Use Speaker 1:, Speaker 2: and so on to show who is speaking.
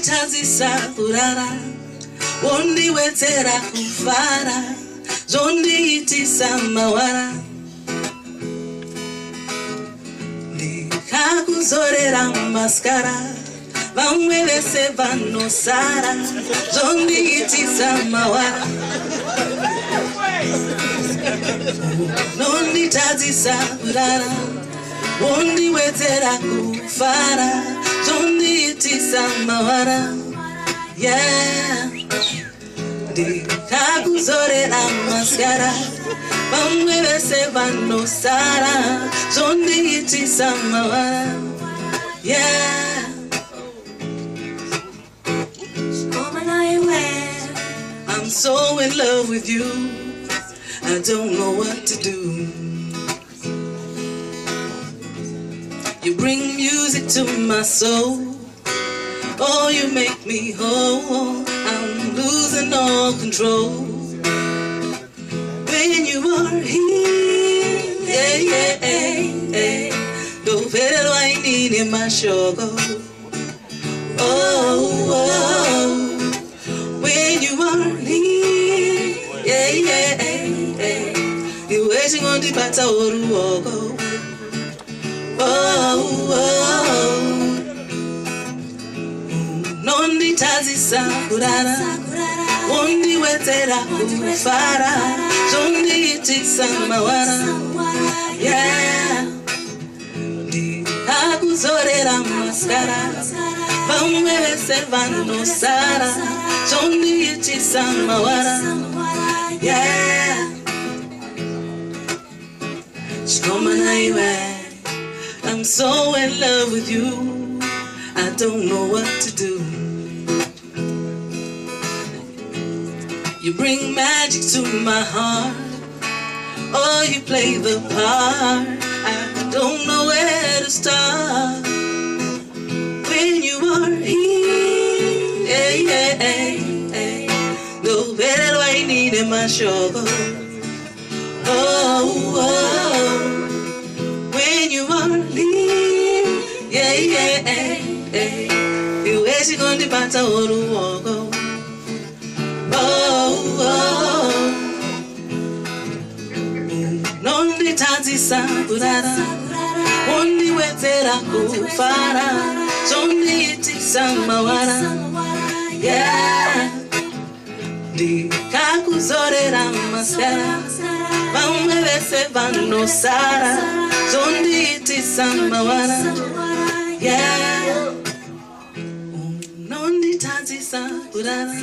Speaker 1: nonditadzisa kurara, wondiwedzera kufara, zondiitisa mawara. Ndikakuzorera maskara, vamwe vese vanosara, zondiitisa mawara. Nonditadzisa kurara, wondiwedzera kufara, zondiitisa mawara. Yeah. Ndikakuzorera maskara, vamwe vese vanosara, zondiitisa mawara. Yeah. I'm so in love with you, I don't know what to do. You bring music to my soul, oh, you make me whole. I'm losing all control when you are here. Yeah, yeah, yeah. Do better I need in my shogo. Oh, oh, when you are here. Yeah, yeah, yeah. You're waiting on the battle or go. Oh, oh. Nonditadzisa kurara, wondiwedzera kufara, zondiitisa mawara. Yeah. Ndikakuzorera maskara, vamwe vese vanosara, zondiitisa mawara. Yeah. Chikoma iwe, I'm so in love with you, I don't know what to do. You bring magic to my heart, oh, you play the part, I don't know where to start. When you are here, yeah, yeah, yeah, no better I need in my shoulder. Oh, oh, when you are here, yeah, yeah, yeah, you waiting on the battle or the walk. Oh, oh, nonditadzisa kurara, wondiwedzera kufara, zondiitisa mawara. Yeah. Ndikakuzorera maskara, vamwe vese vanosara, zondiitisa mawara. Yeah. Nonditadzisa kurara.